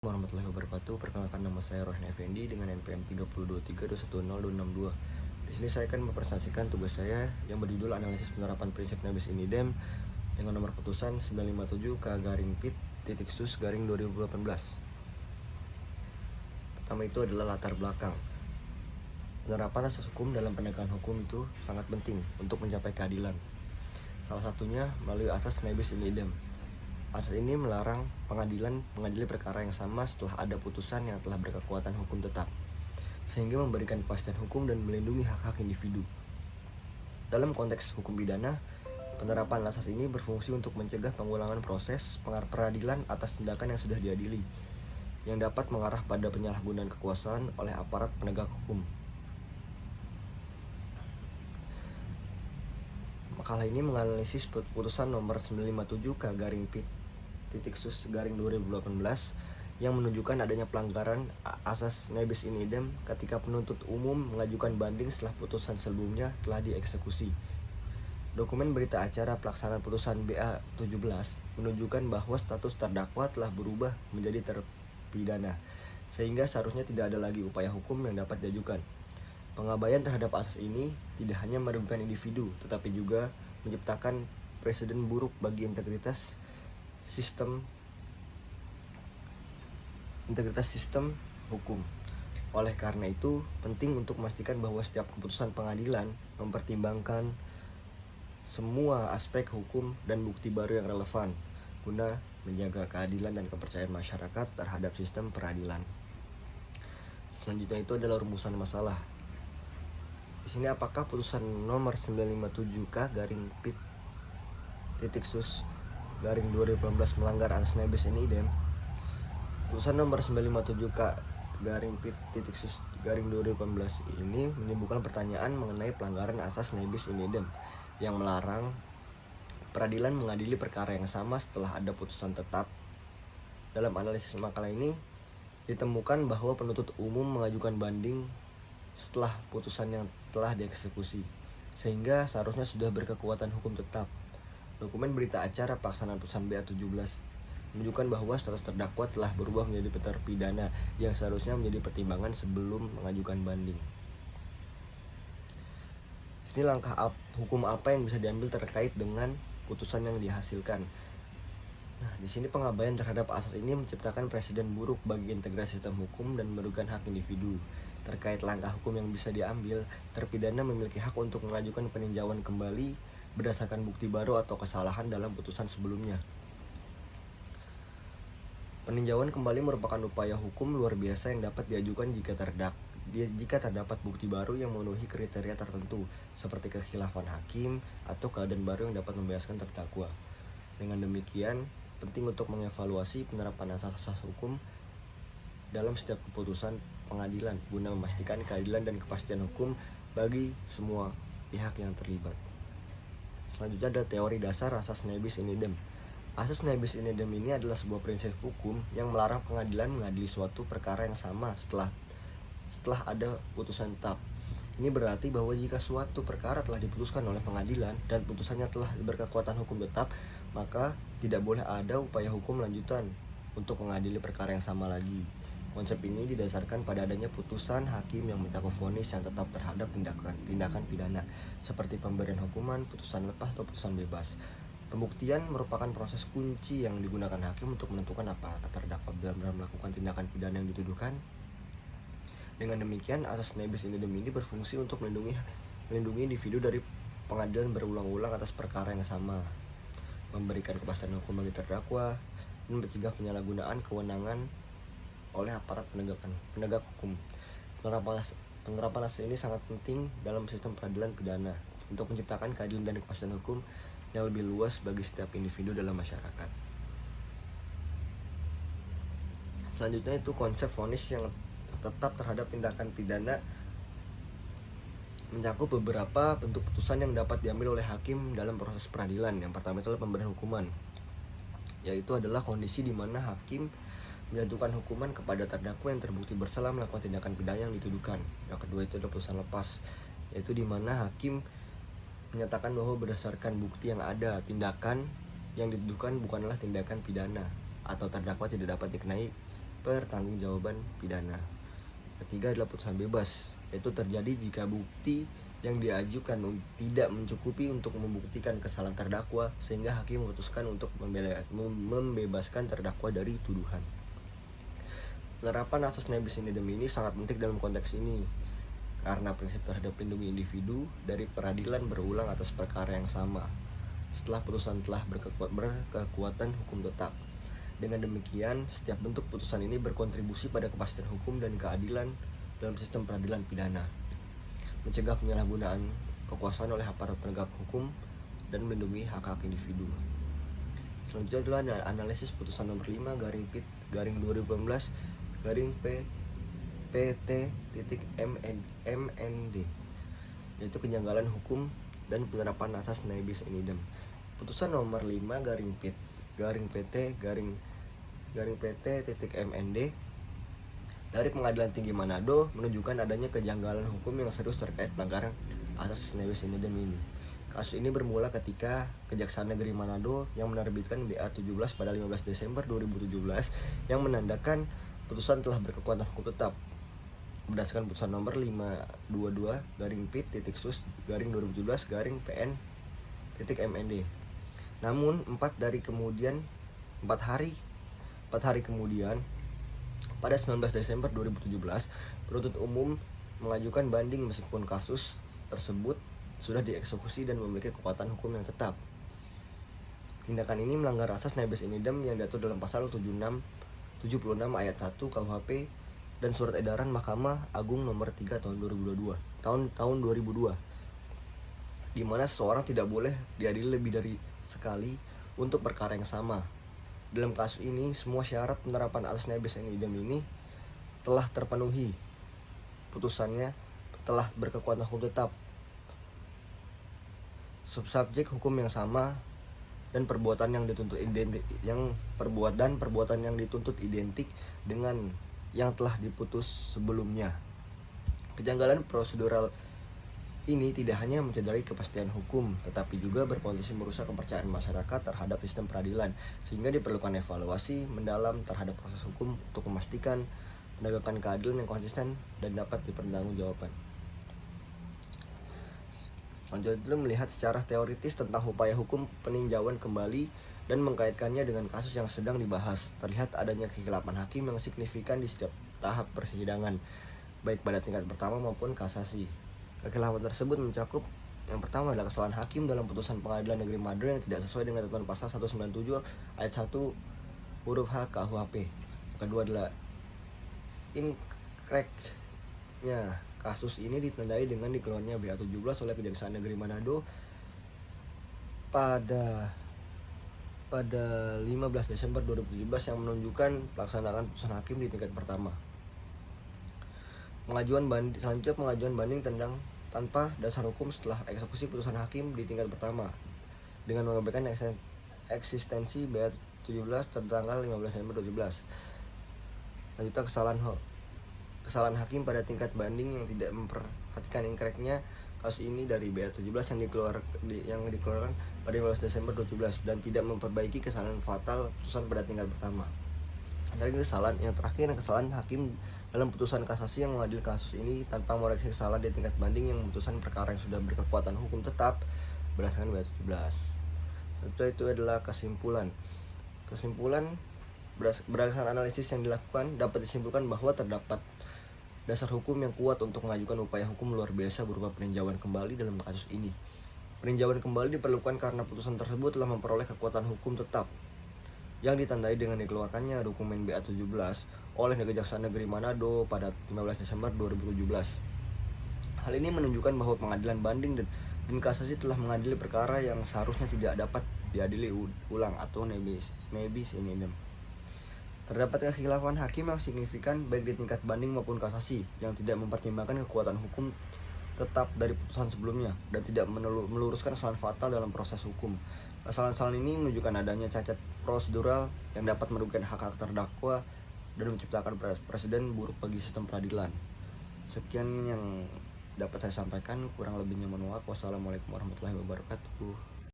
Warahmatullahi wabarakatuh. Perkenalkan, nama saya Rohan Effendi dengan NPM 30232100262. Di sini saya akan mempresentasikan tugas saya yang berjudul analisis penerapan prinsip Nebis in idem dengan nomor putusan 957K-Pit-Sus-2018. Pertama itu adalah latar belakang. Penerapan asas hukum dalam penegakan hukum itu sangat penting untuk mencapai keadilan. Salah satunya melalui asas Nebis in idem. Asas ini melarang pengadilan mengadili perkara yang sama setelah ada putusan yang telah berkekuatan hukum tetap, sehingga memberikan kepastian hukum dan melindungi hak-hak individu. Dalam konteks hukum pidana, penerapan asas ini berfungsi untuk mencegah pengulangan proses peradilan atas tindakan yang sudah diadili, yang dapat mengarah pada penyalahgunaan kekuasaan oleh aparat penegak hukum. Makalah ini menganalisis putusan nomor 957K-Pit-Sus-2018 yang menunjukkan adanya pelanggaran asas Nebis in idem ketika penuntut umum mengajukan banding setelah putusan sebelumnya telah dieksekusi. Dokumen berita acara pelaksanaan putusan BA 17 menunjukkan bahwa status terdakwa telah berubah menjadi terpidana, sehingga seharusnya tidak ada lagi upaya hukum yang dapat diajukan. Pengabaian terhadap asas ini tidak hanya merugikan individu, tetapi juga menciptakan presiden buruk bagi integritas sistem hukum. Oleh karena itu, penting untuk memastikan bahwa setiap keputusan pengadilan mempertimbangkan semua aspek hukum dan bukti baru yang relevan guna menjaga keadilan dan kepercayaan masyarakat terhadap sistem peradilan. Selanjutnya itu adalah rumusan masalah. Di sini apakah putusan nomor 957K-Pit-Sus-2018 melanggar asas Nebis in idem? Putusan nomor 957K-Pit-Sus-2018 ini menimbulkan pertanyaan mengenai pelanggaran asas Nebis in idem yang melarang peradilan mengadili perkara yang sama setelah ada putusan tetap. Dalam analisis makalah ini ditemukan bahwa penuntut umum mengajukan banding setelah putusan yang telah dieksekusi, sehingga seharusnya sudah berkekuatan hukum tetap. Dokumen berita acara pelaksanaan putusan BA 17 menunjukkan bahwa status terdakwa telah berubah menjadi terpidana yang seharusnya menjadi pertimbangan sebelum mengajukan banding. Ini langkah hukum apa yang bisa diambil terkait dengan putusan yang dihasilkan. Nah, di sini pengabaian terhadap asas ini menciptakan presiden buruk bagi integrasi sistem hukum dan merugikan hak individu. Terkait langkah hukum yang bisa diambil, terpidana memiliki hak untuk mengajukan peninjauan kembali berdasarkan bukti baru atau kesalahan dalam putusan sebelumnya. Peninjauan kembali merupakan upaya hukum luar biasa yang dapat diajukan jika terdapat bukti baru yang memenuhi kriteria tertentu, seperti kekhilafan hakim atau keadaan baru yang dapat membebaskan terdakwa. Dengan demikian, penting untuk mengevaluasi penerapan asas-asas hukum dalam setiap keputusan pengadilan guna memastikan keadilan dan kepastian hukum bagi semua pihak yang terlibat. Selanjutnya ada teori dasar asas Nebis in idem. Asas Nebis in idem ini adalah sebuah prinsip hukum yang melarang pengadilan mengadili suatu perkara yang sama setelah ada putusan tetap. Ini berarti bahwa jika suatu perkara telah diputuskan oleh pengadilan dan putusannya telah berkekuatan hukum tetap, maka tidak boleh ada upaya hukum lanjutan untuk mengadili perkara yang sama lagi. Konsep ini didasarkan pada adanya putusan hakim yang mencakup vonis yang tetap terhadap tindakan pidana, seperti pemberian hukuman, putusan lepas atau putusan bebas. Pembuktian merupakan proses kunci yang digunakan hakim untuk menentukan apakah terdakwa benar-benar melakukan tindakan pidana yang dituduhkan. Dengan demikian, asas Nebis in idem ini berfungsi untuk melindungi individu dari pengadilan berulang-ulang atas perkara yang sama, memberikan kepastian hukum bagi terdakwa, dan mencegah penyalahgunaan kewenangan oleh aparat penegak hukum. Penerapan asas ini sangat penting dalam sistem peradilan pidana untuk menciptakan keadilan dan kepastian hukum yang lebih luas bagi setiap individu dalam masyarakat. Selanjutnya itu konsep vonis yang tetap terhadap tindakan pidana mencakup beberapa bentuk putusan yang dapat diambil oleh hakim dalam proses peradilan. Yang pertama itu adalah pemberian hukuman, yaitu adalah kondisi di mana hakim menjatuhkan hukuman kepada terdakwa yang terbukti bersalah melakukan tindakan pidana yang dituduhkan. Yang kedua itu adalah putusan lepas, yaitu di mana hakim menyatakan bahwa berdasarkan bukti yang ada, tindakan yang dituduhkan bukanlah tindakan pidana atau terdakwa tidak dapat dikenai pertanggungjawaban pidana. Ketiga adalah putusan bebas, yaitu terjadi jika bukti yang diajukan tidak mencukupi untuk membuktikan kesalahan terdakwa sehingga hakim memutuskan untuk membebaskan terdakwa dari tuduhan. Penerapan asas nebis in idem ini sangat penting dalam konteks ini karena prinsip terhadap lindungi individu dari peradilan berulang atas perkara yang sama setelah putusan telah berkekuatan hukum tetap. Dengan demikian, setiap bentuk putusan ini berkontribusi pada kepastian hukum dan keadilan dalam sistem peradilan pidana, mencegah penyalahgunaan kekuasaan oleh aparat penegak hukum, dan melindungi hak-hak individu. Selanjutnya adalah analisis putusan nomor 5 garing PIT garing 2018 garing PT.MND, yaitu kejanggalan hukum dan penerapan asas nebis in idem. Putusan nomor 5 garing PIT garing PT garing PT.MND dari Pengadilan Tinggi Manado menunjukkan adanya kejanggalan hukum yang serius terkait pelanggaran asas nebis in idem ini. Kasus ini bermula ketika Kejaksaan Negeri Manado yang menerbitkan BA 17 pada 15 Desember 2017 yang menandakan putusan telah berkekuatan hukum tetap berdasarkan putusan nomor 522 garing PIT.SUS garing 2017 garing PN.MND. Namun 4 hari kemudian pada 19 Desember 2017, penuntut umum mengajukan banding meskipun kasus tersebut sudah dieksekusi dan memiliki kekuatan hukum yang tetap. Tindakan ini melanggar asas nebis in idem yang diatur dalam pasal 76 ayat 1 KUHP dan surat edaran Mahkamah Agung nomor 3 tahun 2002, di mana seseorang tidak boleh diadili lebih dari sekali untuk perkara yang sama. Dalam kasus ini, semua syarat penerapan asas nebis in idem ini telah terpenuhi. Putusannya telah berkekuatan hukum tetap, subsubjek hukum yang sama, dan perbuatan yang dituntut identik dengan yang telah diputus sebelumnya. Kejanggalan prosedural ini tidak hanya mencederai kepastian hukum, tetapi juga berpotensi merusak kepercayaan masyarakat terhadap sistem peradilan, sehingga diperlukan evaluasi mendalam terhadap proses hukum untuk memastikan penegakan keadilan yang konsisten dan dapat dipertanggungjawabkan. Selanjutnya melihat secara teoritis tentang upaya hukum peninjauan kembali dan mengkaitkannya dengan kasus yang sedang dibahas. Terlihat adanya kekhilafan hakim yang signifikan di setiap tahap persidangan, baik pada tingkat pertama maupun kasasi. Kekhilafan tersebut mencakup yang pertama adalah kesalahan hakim dalam putusan Pengadilan Negeri Manado yang tidak sesuai dengan ketentuan pasal 197 ayat 1 huruf H KUHP. Kedua adalah incorrectnya kasus ini ditandai dengan dikeluarnya BA 17 oleh Kejaksaan Negeri Manado pada 15 Desember 2017 yang menunjukkan pelaksanaan putusan hakim di tingkat pertama. Selanjutnya pengajuan banding tanpa dasar hukum setelah eksekusi putusan hakim di tingkat pertama dengan mengabaikan eksistensi BA 17 tertanggal 15 Desember 2017. Selanjutnya kesalahan hakim pada tingkat banding yang tidak memperhatikan incorrectnya kasus ini dari BA 17 yang dikeluarkan pada 15 Desember 2017 dan tidak memperbaiki kesalahan fatal putusan pada tingkat pertama. Kesalahan hakim dalam putusan kasasi yang mengadili kasus ini tanpa mengoreksi kesalahan di tingkat banding yang memutuskan perkara yang sudah berkekuatan hukum tetap berdasarkan BA 17. Tentu itu adalah kesimpulan. Berdasarkan analisis yang dilakukan dapat disimpulkan bahwa terdapat dasar hukum yang kuat untuk mengajukan upaya hukum luar biasa berupa peninjauan kembali dalam kasus ini. Peninjauan kembali diperlukan karena putusan tersebut telah memperoleh kekuatan hukum tetap yang ditandai dengan dikeluarkannya dokumen BA 17 oleh Kejaksaan Negeri Manado pada 15 Desember 2017. Hal ini menunjukkan bahwa pengadilan banding dan kasasi telah mengadili perkara yang seharusnya tidak dapat diadili ulang atau nebis in idem. Terdapat kekhilafan hakim yang signifikan baik di tingkat banding maupun kasasi yang tidak mempertimbangkan kekuatan hukum tetap dari putusan sebelumnya dan tidak meluruskan kesalahan fatal dalam proses hukum. Kesalahan ini menunjukkan adanya cacat prosedural yang dapat merugikan hak-hak terdakwa dan menciptakan presiden buruk bagi sistem peradilan. Sekian yang dapat saya sampaikan, kurang lebihnya mohon maaf. Wassalamualaikum warahmatullahi wabarakatuh.